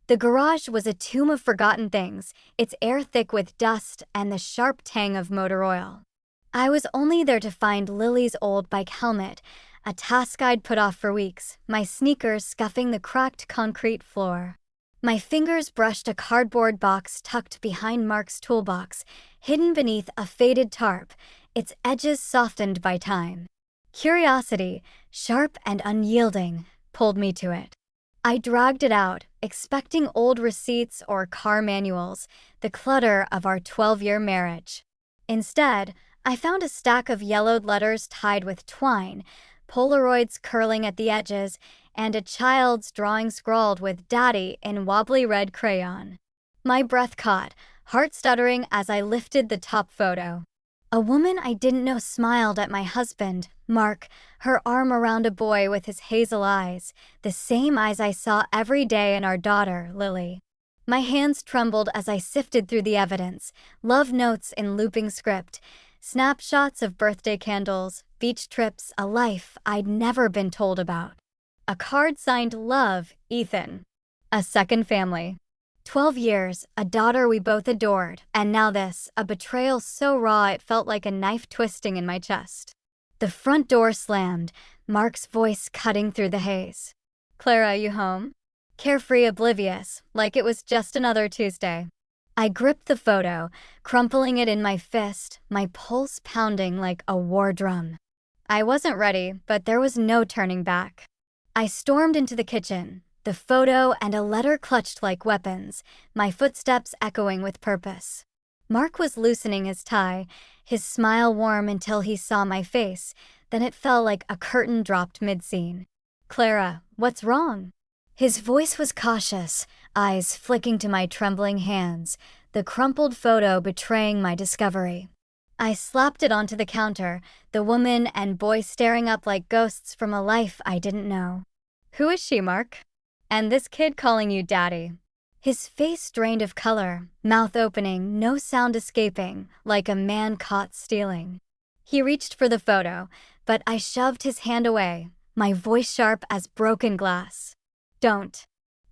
The garage was a tomb of forgotten things, its air thick with dust and the sharp tang of motor oil. I was only there to find Lily's old bike helmet, a task I'd put off for weeks, my sneakers scuffing the cracked concrete floor. My fingers brushed a cardboard box tucked behind Mark's toolbox, hidden beneath a faded tarp, its edges softened by time. Curiosity, sharp and unyielding, pulled me to it. I dragged it out, expecting old receipts or car manuals, the clutter of our 12-year marriage. Instead, I found a stack of yellowed letters tied with twine, Polaroids curling at the edges, and a child's drawing scrawled with "Daddy" in wobbly red crayon. My breath caught, heart stuttering as I lifted the top photo. A woman I didn't know smiled at my husband, Mark, her arm around a boy with his hazel eyes, the same eyes I saw every day in our daughter, Lily. My hands trembled as I sifted through the evidence, love notes in looping script, snapshots of birthday candles, beach trips, a life I'd never been told about. A card signed "Love, Ethan." A second family. 12 years, a daughter we both adored, and now this, a betrayal so raw it felt like a knife twisting in my chest. The front door slammed, Mark's voice cutting through the haze. "Clara, you home?" Carefree, oblivious, like it was just another Tuesday. I gripped the photo, crumpling it in my fist, my pulse pounding like a war drum. I wasn't ready, but there was no turning back. I stormed into the kitchen, the photo and a letter clutched like weapons, my footsteps echoing with purpose. Mark was loosening his tie, his smile warm until he saw my face, then it fell like a curtain dropped mid-scene. "Clara, what's wrong?" His voice was cautious, eyes flicking to my trembling hands, the crumpled photo betraying my discovery. I slapped it onto the counter, the woman and boy staring up like ghosts from a life I didn't know. "Who is she, Mark? And this kid calling you daddy?" His face drained of color, mouth opening, no sound escaping, like a man caught stealing. He reached for the photo, but I shoved his hand away, my voice sharp as broken glass. "Don't.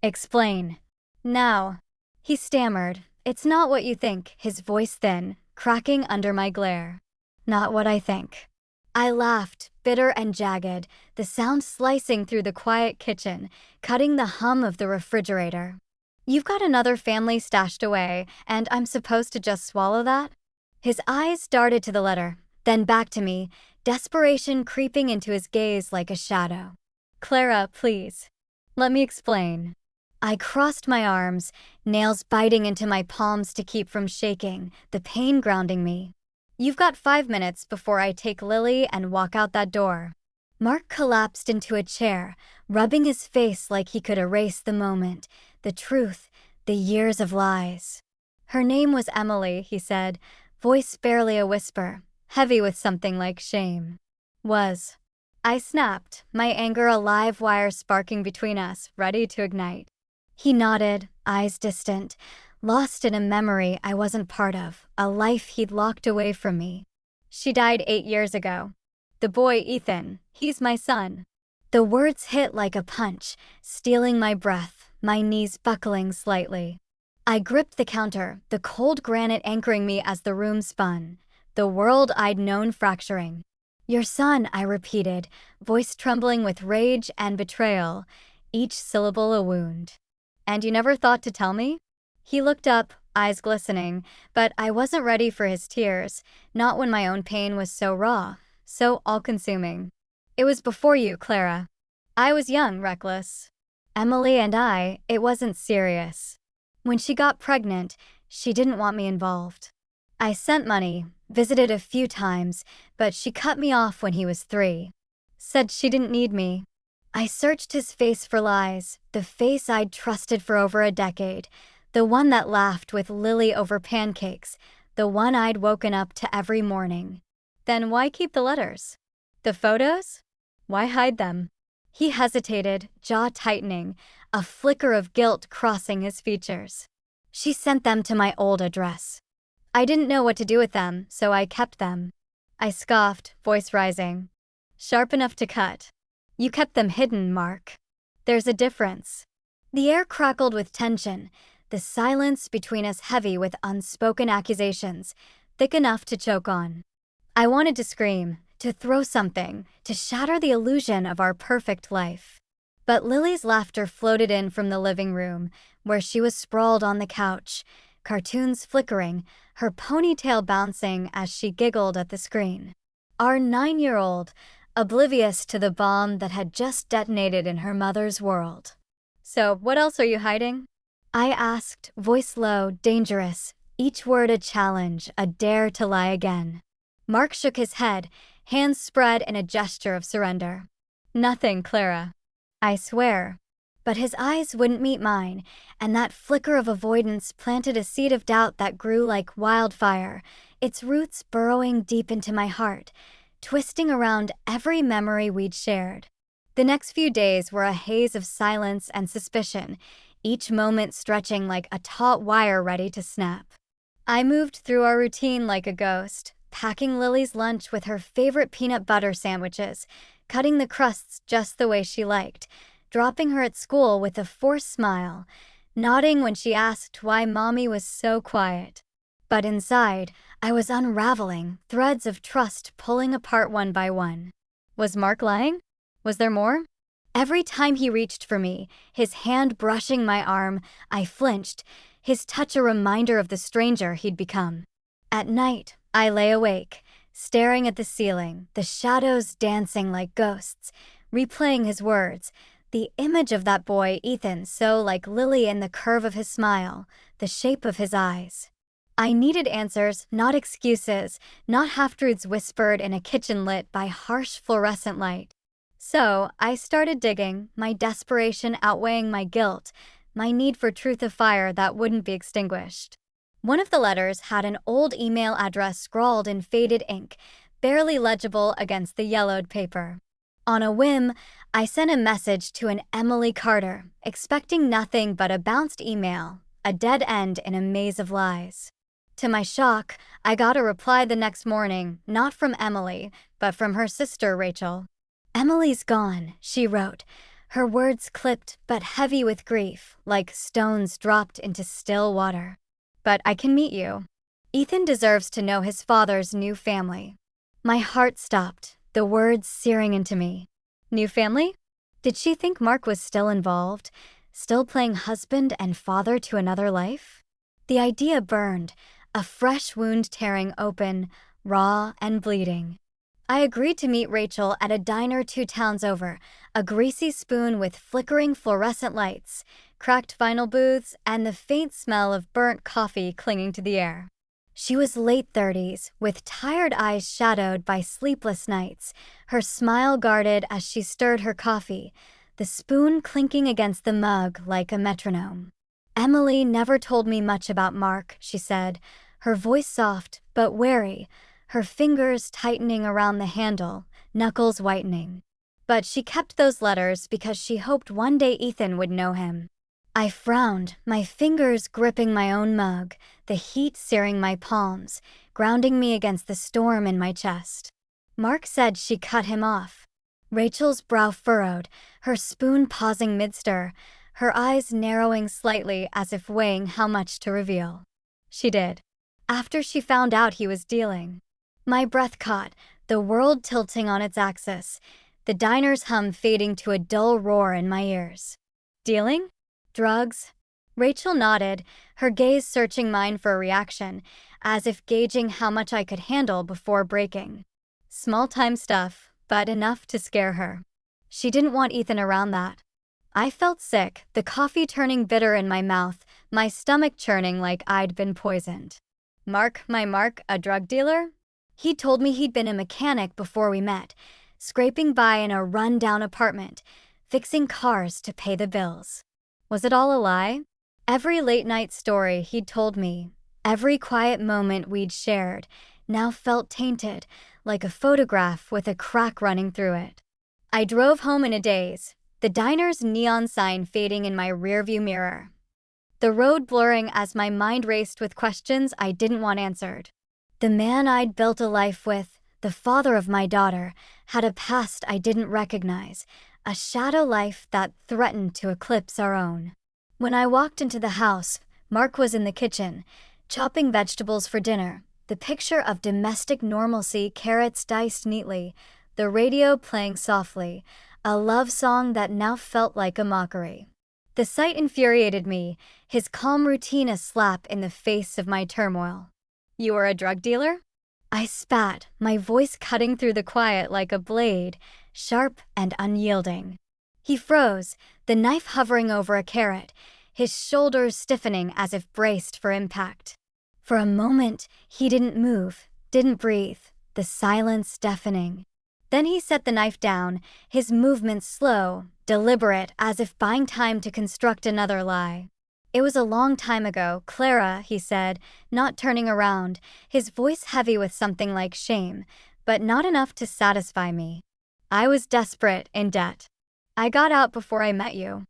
Explain. Now." He stammered. "It's not what you think," his voice thin, cracking under my glare. "Not what I think." I laughed, bitter and jagged, the sound slicing through the quiet kitchen, cutting the hum of the refrigerator. "You've got another family stashed away, and I'm supposed to just swallow that?" His eyes darted to the letter, then back to me, desperation creeping into his gaze like a shadow. "Clara, please. Let me explain." I crossed my arms, nails biting into my palms to keep from shaking, the pain grounding me. "You've got 5 minutes before I take Lily and walk out that door." Mark collapsed into a chair, rubbing his face like he could erase the moment, the truth, the years of lies. "Her name was Emily," he said, voice barely a whisper, heavy with something like shame. "Was." I snapped, my anger a live wire sparking between us, ready to ignite. He nodded, eyes distant, lost in a memory I wasn't part of, a life he'd locked away from me. "She died 8 years ago. The boy, Ethan, he's my son." The words hit like a punch, stealing my breath, my knees buckling slightly. I gripped the counter, the cold granite anchoring me as the room spun, the world I'd known fracturing. "Your son," I repeated, voice trembling with rage and betrayal, each syllable a wound. "And you never thought to tell me?" He looked up, eyes glistening, but I wasn't ready for his tears, not when my own pain was so raw, so all-consuming. "It was before you, Clara. I was young, reckless. Emily and it wasn't serious. When she got pregnant, she didn't want me involved. I sent money, visited a few times, but she cut me off when he was 3. Said she didn't need me." I searched his face for lies, the face I'd trusted for over a decade, the one that laughed with Lily over pancakes, the one I'd woken up to every morning. "Then why keep the letters? The photos? Why hide them?" He hesitated, jaw tightening, a flicker of guilt crossing his features. "She sent them to my old address. I didn't know what to do with them, so I kept them." I scoffed, voice rising. "Sharp enough to cut. You kept them hidden, Mark. There's a difference." The air crackled with tension, the silence between us heavy with unspoken accusations, thick enough to choke on. I wanted to scream, to throw something, to shatter the illusion of our perfect life. But Lily's laughter floated in from the living room, where she was sprawled on the couch, cartoons flickering, her ponytail bouncing as she giggled at the screen. Our 9-year-old, oblivious to the bomb that had just detonated in her mother's world. "So, what else are you hiding?" I asked, voice low, dangerous, each word a challenge, a dare to lie again. Mark shook his head, hands spread in a gesture of surrender. "Nothing, Clara. I swear." But his eyes wouldn't meet mine, and that flicker of avoidance planted a seed of doubt that grew like wildfire, its roots burrowing deep into my heart, twisting around every memory we'd shared. The next few days were a haze of silence and suspicion, each moment stretching like a taut wire ready to snap. I moved through our routine like a ghost, packing Lily's lunch with her favorite peanut butter sandwiches, cutting the crusts just the way she liked, dropping her at school with a forced smile, nodding when she asked why Mommy was so quiet. But inside, I was unraveling, threads of trust pulling apart one by one. Was Mark lying? Was there more? Every time he reached for me, his hand brushing my arm, I flinched, his touch a reminder of the stranger he'd become. At night, I lay awake, staring at the ceiling, the shadows dancing like ghosts, replaying his words, the image of that boy, Ethan, so like Lily in the curve of his smile, the shape of his eyes. I needed answers, not excuses, not half-truths whispered in a kitchen lit by harsh fluorescent light. So, I started digging, my desperation outweighing my guilt, my need for truth afire that wouldn't be extinguished. One of the letters had an old email address scrawled in faded ink, barely legible against the yellowed paper. On a whim, I sent a message to an Emily Carter, expecting nothing but a bounced email, a dead end in a maze of lies. To my shock, I got a reply the next morning, not from Emily, but from her sister Rachel. "Emily's gone," she wrote, her words clipped but heavy with grief, like stones dropped into still water. "But I can meet you. Ethan deserves to know his father's new family." My heart stopped, the words searing into me. New family? Did she think Mark was still involved, still playing husband and father to another life? The idea burned, a fresh wound tearing open, raw and bleeding. I agreed to meet Rachel at a diner 2 towns over, a greasy spoon with flickering fluorescent lights, cracked vinyl booths, and the faint smell of burnt coffee clinging to the air. She was late 30s, with tired eyes shadowed by sleepless nights, her smile guarded as she stirred her coffee, the spoon clinking against the mug like a metronome. "Emily never told me much about Mark," she said, her voice soft but wary, her fingers tightening around the handle, knuckles whitening. But she kept those letters because she hoped one day Ethan would know him. I frowned, my fingers gripping my own mug, the heat searing my palms, grounding me against the storm in my chest. Mark said she cut him off. Rachel's brow furrowed, her spoon pausing mid-stir, her eyes narrowing slightly as if weighing how much to reveal. She did. After she found out he was dealing. My breath caught, the world tilting on its axis, the diner's hum fading to a dull roar in my ears. Dealing? Drugs? Rachel nodded, her gaze searching mine for a reaction, as if gauging how much I could handle before breaking. Small-time stuff, but enough to scare her. She didn't want Ethan around that. I felt sick, the coffee turning bitter in my mouth, my stomach churning like I'd been poisoned. Mark, a drug dealer? He told me he'd been a mechanic before we met, scraping by in a run-down apartment, fixing cars to pay the bills. Was it all a lie? Every late-night story he'd told me, every quiet moment we'd shared, now felt tainted, like a photograph with a crack running through it. I drove home in a daze, the diner's neon sign fading in my rearview mirror. The road blurring as my mind raced with questions I didn't want answered. The man I'd built a life with, the father of my daughter, had a past I didn't recognize, a shadow life that threatened to eclipse our own. When I walked into the house, Mark was in the kitchen, chopping vegetables for dinner, the picture of domestic normalcy, carrots diced neatly, the radio playing softly, a love song that now felt like a mockery. The sight infuriated me, his calm routine a slap in the face of my turmoil. "You are a drug dealer?" I spat, my voice cutting through the quiet like a blade, sharp and unyielding. He froze, the knife hovering over a carrot, his shoulders stiffening as if braced for impact. For a moment, he didn't move, didn't breathe, the silence deafening. Then he set the knife down, his movements slow, deliberate, as if buying time to construct another lie. "It was a long time ago, Clara," he said, not turning around, his voice heavy with something like shame, but not enough to satisfy me. "I was desperate, in debt. I got out before I met you.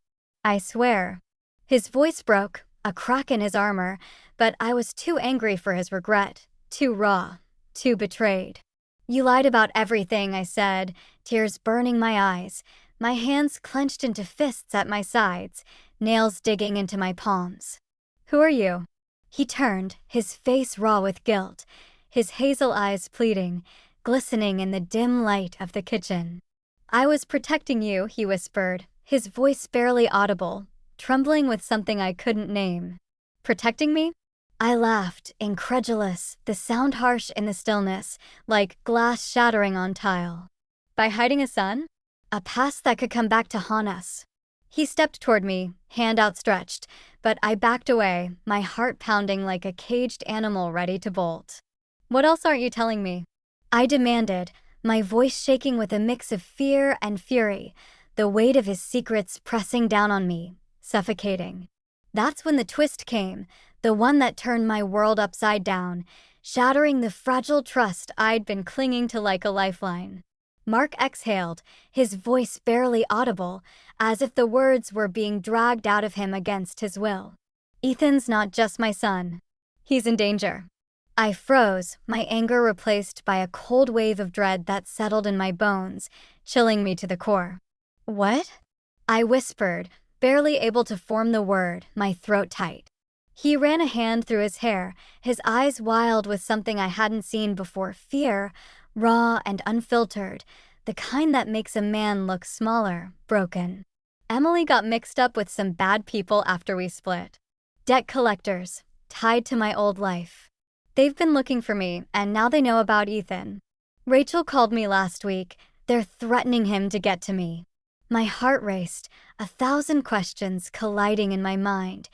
I swear." His voice broke, a crack in his armor, but I was too angry for his regret, too raw, too betrayed. "You lied about everything," I said, tears burning my eyes, my hands clenched into fists at my sides, nails digging into my palms. "Who are you?" He turned, his face raw with guilt, his hazel eyes pleading, glistening in the dim light of the kitchen. "I was protecting you," he whispered, his voice barely audible, trembling with something I couldn't name. "Protecting me?" I laughed, incredulous, the sound harsh in the stillness, like glass shattering on tile. "By hiding a son? A past that could come back to haunt us." He stepped toward me, hand outstretched, but I backed away, my heart pounding like a caged animal ready to bolt. "What else aren't you telling me?" I demanded, my voice shaking with a mix of fear and fury, the weight of his secrets pressing down on me, suffocating. That's when the twist came, the one that turned my world upside down, shattering the fragile trust I'd been clinging to like a lifeline. Mark exhaled, his voice barely audible, as if the words were being dragged out of him against his will. "Ethan's not just my son. He's in danger." I froze, my anger replaced by a cold wave of dread that settled in my bones, chilling me to the core. "What?" I whispered, barely able to form the word, my throat tight. He ran a hand through his hair, his eyes wild with something I hadn't seen before, fear, raw and unfiltered, the kind that makes a man look smaller, broken. "Emily got mixed up with some bad people after we split. Debt collectors, tied to my old life. They've been looking for me, and now they know about Ethan. Rachel called me last week. They're threatening him to get to me." My heart raced, 1,000 questions colliding in my mind,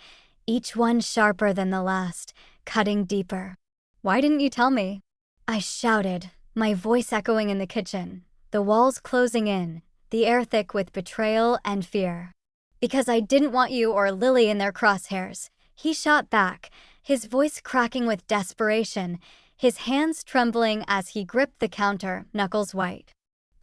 each one sharper than the last, cutting deeper. "Why didn't you tell me?" I shouted, my voice echoing in the kitchen, the walls closing in, the air thick with betrayal and fear. "Because I didn't want you or Lily in their crosshairs," he shot back, his voice cracking with desperation, his hands trembling as he gripped the counter, knuckles white.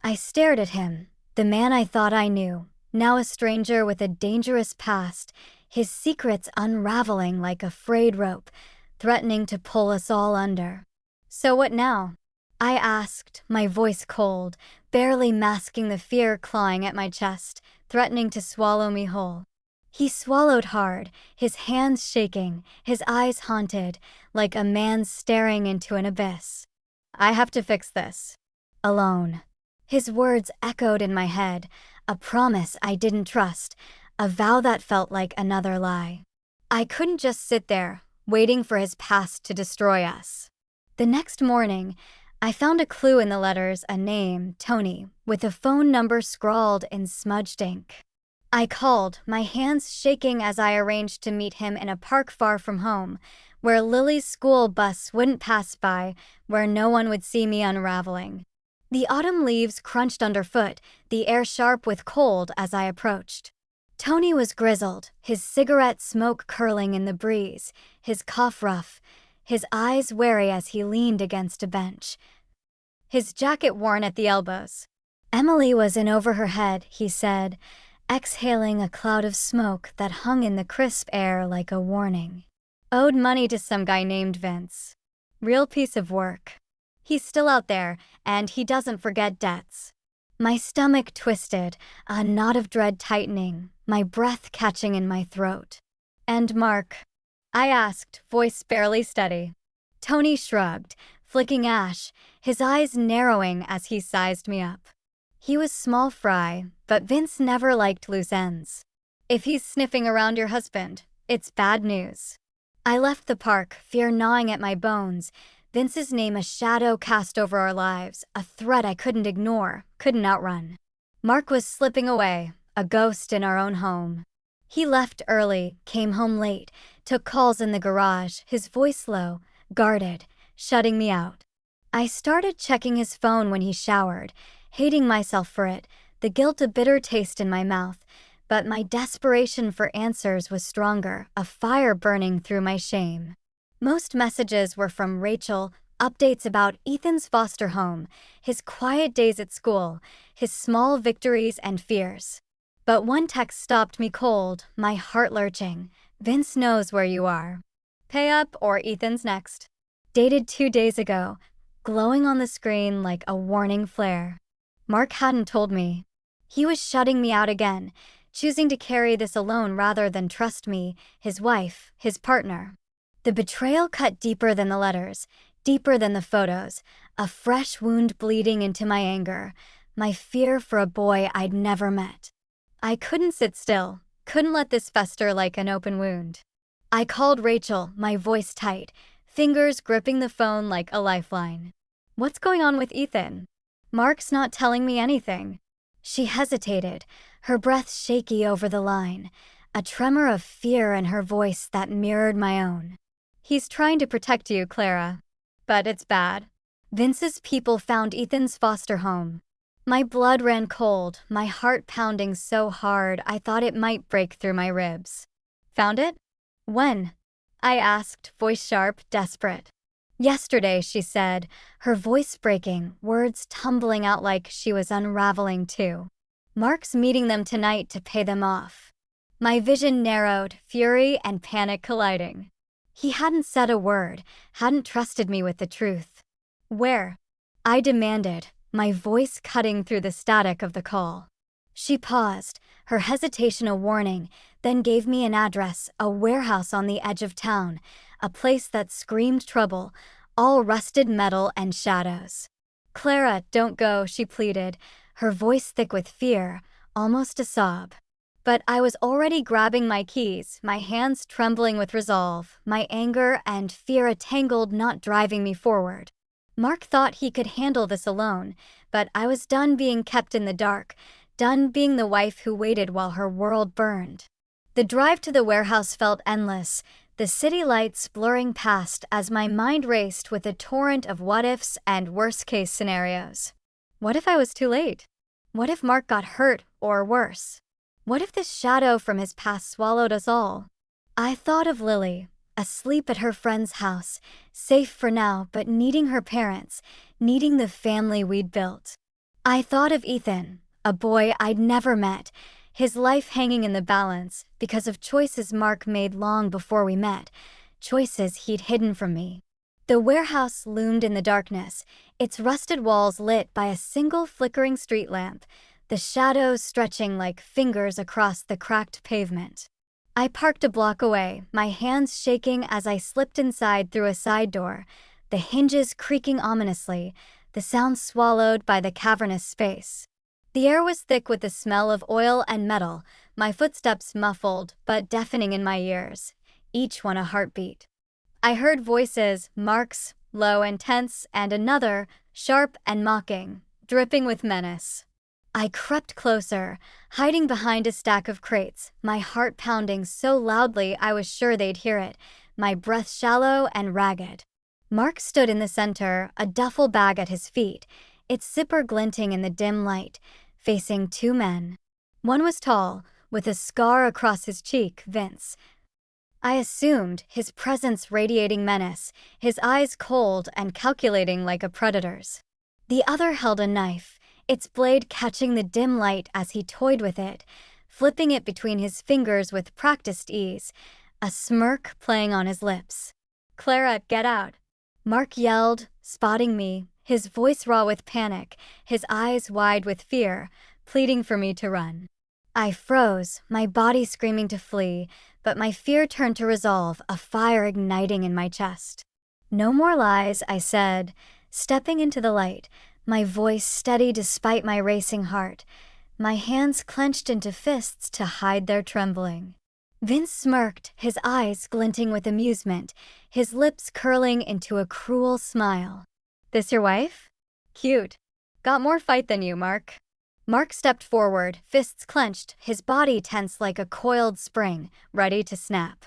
I stared at him, the man I thought I knew, now a stranger with a dangerous past, his secrets unraveling like a frayed rope, threatening to pull us all under. "So what now?" I asked, my voice cold, barely masking the fear clawing at my chest, threatening to swallow me whole. He swallowed hard, his hands shaking, his eyes haunted, like a man staring into an abyss. "I have to fix this. Alone." His words echoed in my head, a promise I didn't trust, a vow that felt like another lie. I couldn't just sit there, waiting for his past to destroy us. The next morning, I found a clue in the letters, a name, Tony, with a phone number scrawled in smudged ink. I called, my hands shaking as I arranged to meet him in a park far from home, where Lily's school bus wouldn't pass by, where no one would see me unraveling. The autumn leaves crunched underfoot, the air sharp with cold as I approached. Tony was grizzled, his cigarette smoke curling in the breeze, his cough rough, his eyes wary as he leaned against a bench, his jacket worn at the elbows. Emily was in over her head, he said, exhaling a cloud of smoke that hung in the crisp air like a warning. Owed money to some guy named Vince. Real piece of work. He's still out there, and he doesn't forget debts. My stomach twisted, a knot of dread tightening, my breath catching in my throat. "And Mark?" I asked, voice barely steady. Tony shrugged, flicking ash, his eyes narrowing as he sized me up. He was small fry, but Vince never liked loose ends. "If he's sniffing around your husband, it's bad news." I left the park, fear gnawing at my bones, Vince's name a shadow cast over our lives, a threat I couldn't ignore, couldn't outrun. Mark was slipping away, a ghost in our own home. He left early, came home late, took calls in the garage, his voice low, guarded, shutting me out. I started checking his phone when he showered, hating myself for it, the guilt a bitter taste in my mouth, but my desperation for answers was stronger, a fire burning through my shame. Most messages were from Rachel, updates about Ethan's foster home, his quiet days at school, his small victories and fears. But one text stopped me cold, my heart lurching. "Vince knows where you are. Pay up or Ethan's next." Dated 2 days ago, glowing on the screen like a warning flare. Mark hadn't told me. He was shutting me out again, choosing to carry this alone rather than trust me, his wife, his partner. The betrayal cut deeper than the letters, deeper than the photos, a fresh wound bleeding into my anger, my fear for a boy I'd never met. I couldn't sit still, couldn't let this fester like an open wound. I called Rachel, my voice tight, fingers gripping the phone like a lifeline. "What's going on with Ethan? Mark's not telling me anything." She hesitated, her breath shaky over the line, a tremor of fear in her voice that mirrored my own. "He's trying to protect you, Clara. But it's bad. Vince's people found Ethan's foster home." My blood ran cold, my heart pounding so hard I thought it might break through my ribs. "Found it? When?" I asked, voice sharp, desperate. "Yesterday," she said, her voice breaking, words tumbling out like she was unraveling too. "Mark's meeting them tonight to pay them off." My vision narrowed, fury and panic colliding. He hadn't said a word, hadn't trusted me with the truth. "Where?" I demanded, my voice cutting through the static of the call. She paused, her hesitation a warning, then gave me an address, a warehouse on the edge of town, a place that screamed trouble, all rusted metal and shadows. "Clara, don't go," she pleaded, her voice thick with fear, almost a sob. But I was already grabbing my keys, my hands trembling with resolve, my anger and fear a tangled knot driving me forward. Mark thought he could handle this alone, but I was done being kept in the dark, done being the wife who waited while her world burned. The drive to the warehouse felt endless, the city lights blurring past as my mind raced with a torrent of what-ifs and worst-case scenarios. What if I was too late? What if Mark got hurt, or worse? What if this shadow from his past swallowed us all? I thought of Lily, asleep at her friend's house, safe for now but needing her parents, needing the family we'd built. I thought of Ethan, a boy I'd never met, his life hanging in the balance because of choices Mark made long before we met, choices he'd hidden from me. The warehouse loomed in the darkness, its rusted walls lit by a single flickering street lamp, the shadows stretching like fingers across the cracked pavement. I parked a block away, my hands shaking as I slipped inside through a side door, the hinges creaking ominously, the sound swallowed by the cavernous space. The air was thick with the smell of oil and metal, my footsteps muffled but deafening in my ears, each one a heartbeat. I heard voices, Mark's, low and tense, and another, sharp and mocking, dripping with menace. I crept closer, hiding behind a stack of crates, my heart pounding so loudly I was sure they'd hear it, my breath shallow and ragged. Mark stood in the center, a duffel bag at his feet, its zipper glinting in the dim light, facing 2 men. One was tall, with a scar across his cheek, Vince. I assumed, his presence radiating menace, his eyes cold and calculating like a predator's. The other held a knife, its blade catching the dim light as he toyed with it, flipping it between his fingers with practiced ease, a smirk playing on his lips. "Clara, get out!" Mark yelled, spotting me, his voice raw with panic, his eyes wide with fear, pleading for me to run. I froze, my body screaming to flee, but my fear turned to resolve, a fire igniting in my chest. "No more lies," I said, stepping into the light, my voice steady despite my racing heart, my hands clenched into fists to hide their trembling. Vince smirked, his eyes glinting with amusement, his lips curling into a cruel smile. "This your wife? Cute. Got more fight than you, Mark." Mark stepped forward, fists clenched, his body tense like a coiled spring, ready to snap.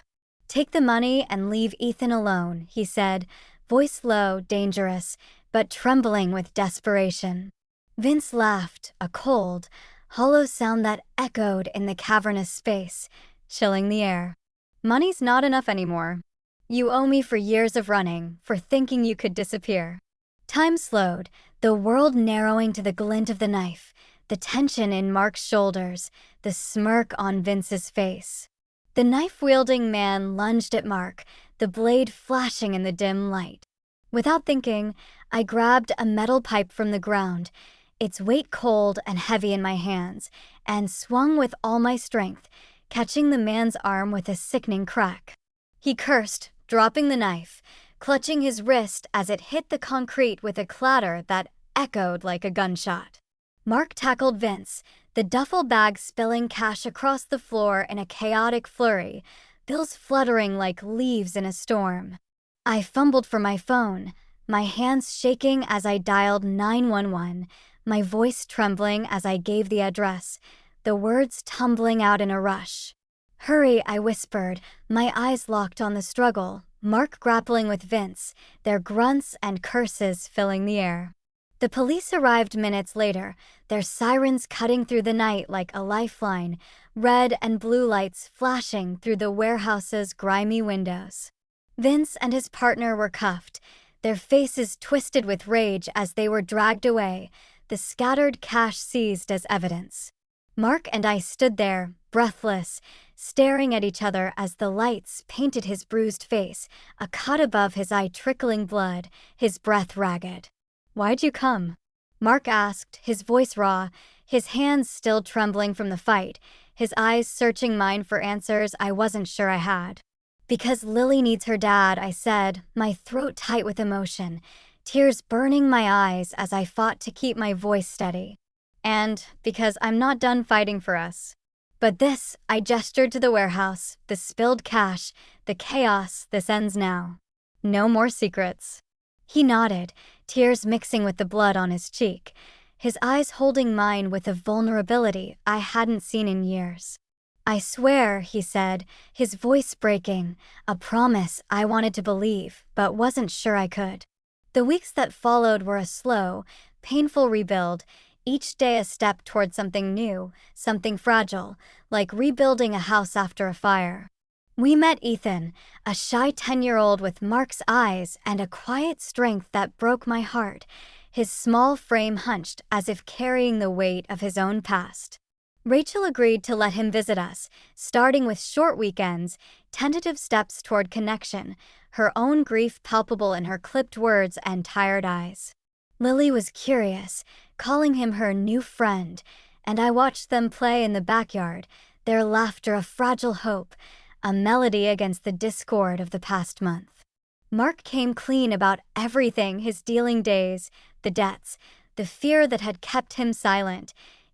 "Take the money and leave Ethan alone," he said, voice low, dangerous, but trembling with desperation. Vince laughed, a cold, hollow sound that echoed in the cavernous space, chilling the air. "Money's not enough anymore. You owe me for years of running, for thinking you could disappear." Time slowed, the world narrowing to the glint of the knife, the tension in Mark's shoulders, the smirk on Vince's face. The knife-wielding man lunged at Mark, the blade flashing in the dim light. Without thinking, I grabbed a metal pipe from the ground, its weight cold and heavy in my hands, and swung with all my strength, catching the man's arm with a sickening crack. He cursed, dropping the knife, clutching his wrist as it hit the concrete with a clatter that echoed like a gunshot. Mark tackled Vince, the duffel bag spilling cash across the floor in a chaotic flurry, bills fluttering like leaves in a storm. I fumbled for my phone, my hands shaking as I dialed 911, my voice trembling as I gave the address, the words tumbling out in a rush. "Hurry," I whispered, my eyes locked on the struggle, Mark grappling with Vince, their grunts and curses filling the air. The police arrived minutes later, their sirens cutting through the night like a lifeline, red and blue lights flashing through the warehouse's grimy windows. Vince and his partner were cuffed, their faces twisted with rage as they were dragged away, the scattered cash seized as evidence. Mark and I stood there, breathless, staring at each other as the lights painted his bruised face, a cut above his eye trickling blood, his breath ragged. "Why'd you come?" Mark asked, his voice raw, his hands still trembling from the fight, his eyes searching mine for answers I wasn't sure I had. "Because Lily needs her dad," I said, my throat tight with emotion, tears burning my eyes as I fought to keep my voice steady. "And because I'm not done fighting for us." "But this," I gestured to the warehouse, the spilled cash, the chaos, "this ends now. No more secrets." He nodded, tears mixing with the blood on his cheek, his eyes holding mine with a vulnerability I hadn't seen in years. "I swear," he said, his voice breaking, a promise I wanted to believe, but wasn't sure I could. The weeks that followed were a slow, painful rebuild, each day a step toward something new, something fragile, like rebuilding a house after a fire. We met Ethan, a shy 10-year-old with Mark's eyes and a quiet strength that broke my heart, his small frame hunched as if carrying the weight of his own past. Rachel agreed to let him visit us, starting with short weekends, tentative steps toward connection, her own grief palpable in her clipped words and tired eyes. Lily was curious, calling him her new friend, and I watched them play in the backyard, their laughter a fragile hope, a melody against the discord of the past month. Mark came clean about everything, his dealing days, the debts, the fear that had kept him silent,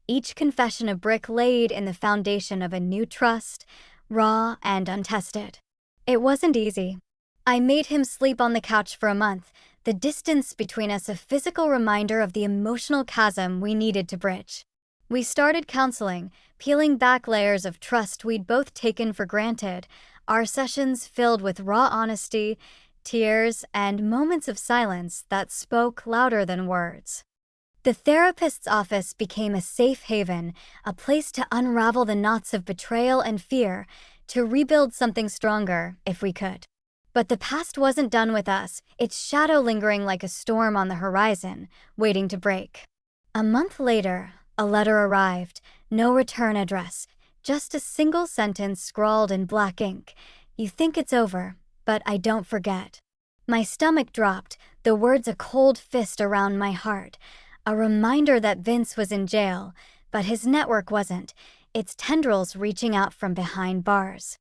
each confession a brick laid in the foundation of a new trust, raw and untested. It wasn't easy. I made him sleep on the couch for a month, the distance between us a physical reminder of the emotional chasm we needed to bridge. We started counseling, peeling back layers of trust we'd both taken for granted, our sessions filled with raw honesty, tears, and moments of silence that spoke louder than words. The therapist's office became a safe haven, a place to unravel the knots of betrayal and fear, to rebuild something stronger, if we could. But the past wasn't done with us, its shadow lingering like a storm on the horizon, waiting to break. A month later, a letter arrived, no return address, just a single sentence scrawled in black ink. "You think it's over, but I don't forget." My stomach dropped, the words a cold fist around my heart, a reminder that Vince was in jail, but his network wasn't, its tendrils reaching out from behind bars.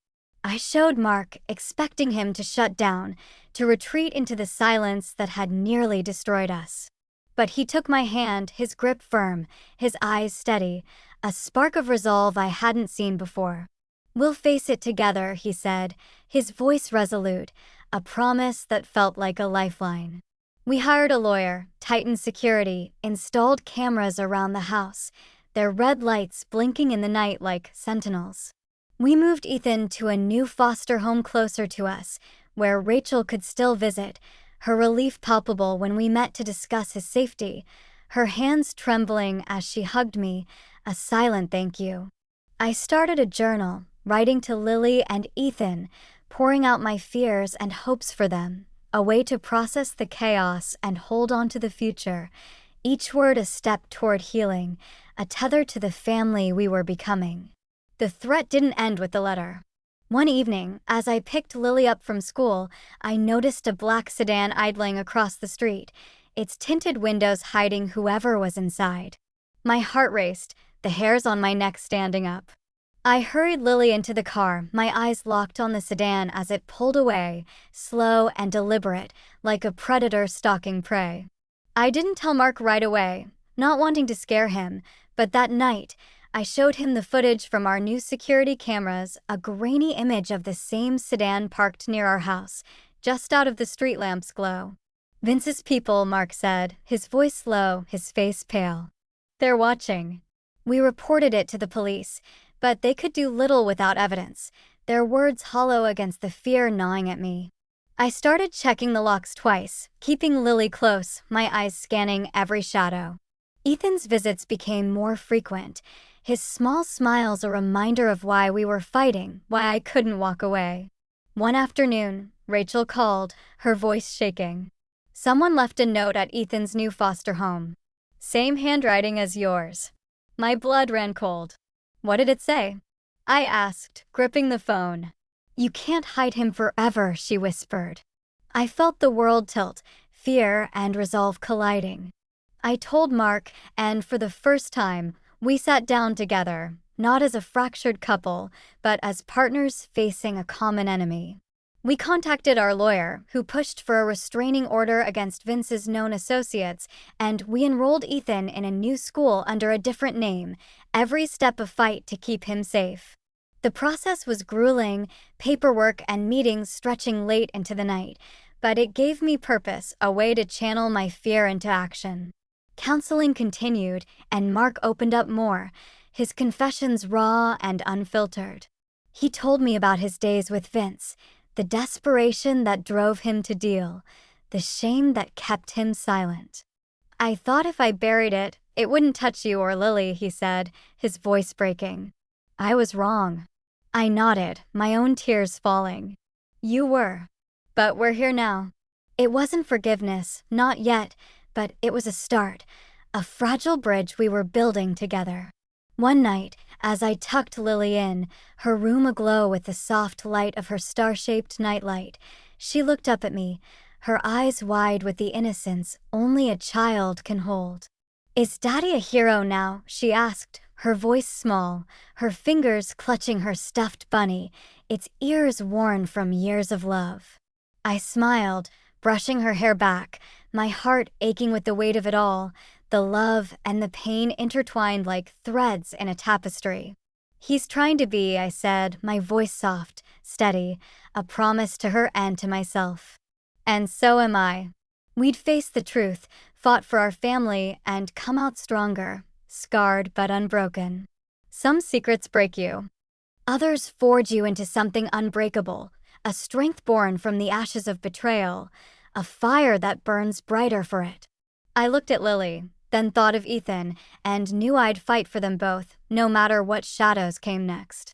I showed Mark, expecting him to shut down, to retreat into the silence that had nearly destroyed us. But he took my hand, his grip firm, his eyes steady, a spark of resolve I hadn't seen before. "We'll face it together," he said, his voice resolute, a promise that felt like a lifeline. We hired a lawyer, tightened security, installed cameras around the house, their red lights blinking in the night like sentinels. We moved Ethan to a new foster home closer to us, where Rachel could still visit, her relief palpable when we met to discuss his safety, her hands trembling as she hugged me, a silent thank you. I started a journal, writing to Lily and Ethan, pouring out my fears and hopes for them, a way to process the chaos and hold on to the future, each word a step toward healing, a tether to the family we were becoming. The threat didn't end with the letter. One evening, as I picked Lily up from school, I noticed a black sedan idling across the street, its tinted windows hiding whoever was inside. My heart raced, the hairs on my neck standing up. I hurried Lily into the car, my eyes locked on the sedan as it pulled away, slow and deliberate, like a predator stalking prey. I didn't tell Mark right away, not wanting to scare him, but that night, I showed him the footage from our new security cameras, a grainy image of the same sedan parked near our house, just out of the street lamp's glow. "Vince's people," Mark said, his voice low, his face pale. "They're watching." We reported it to the police, but they could do little without evidence, their words hollow against the fear gnawing at me. I started checking the locks twice, keeping Lily close, my eyes scanning every shadow. Ethan's visits became more frequent, his small smiles a reminder of why we were fighting, why I couldn't walk away. One afternoon, Rachel called, her voice shaking. "Someone left a note at Ethan's new foster home. Same handwriting as yours." My blood ran cold. "What did it say?" I asked, gripping the phone. "You can't hide him forever," she whispered. I felt the world tilt, fear and resolve colliding. I told Mark, and for the first time, we sat down together, not as a fractured couple, but as partners facing a common enemy. We contacted our lawyer, who pushed for a restraining order against Vince's known associates, and we enrolled Ethan in a new school under a different name, every step a fight to keep him safe. The process was grueling, paperwork and meetings stretching late into the night, but it gave me purpose, a way to channel my fear into action. Counseling continued, and Mark opened up more, his confessions raw and unfiltered. He told me about his days with Vince, the desperation that drove him to deal, the shame that kept him silent. "I thought if I buried it, it wouldn't touch you or Lily," he said, his voice breaking. I was wrong. I nodded, my own tears falling. "You were. But we're here now." It wasn't forgiveness, not yet, but it was a start, a fragile bridge we were building together. One night, as I tucked Lily in, her room aglow with the soft light of her star-shaped nightlight, she looked up at me, her eyes wide with the innocence only a child can hold. "Is Daddy a hero now?" she asked, her voice small, her fingers clutching her stuffed bunny, its ears worn from years of love. I smiled, brushing her hair back, my heart aching with the weight of it all, the love and the pain intertwined like threads in a tapestry. "He's trying to be," I said, my voice soft, steady, a promise to her and to myself. "And so am I." We'd faced the truth, fought for our family, and come out stronger, scarred but unbroken. Some secrets break you. Others forge you into something unbreakable, a strength born from the ashes of betrayal, a fire that burns brighter for it. I looked at Lily, then thought of Ethan, and knew I'd fight for them both, no matter what shadows came next.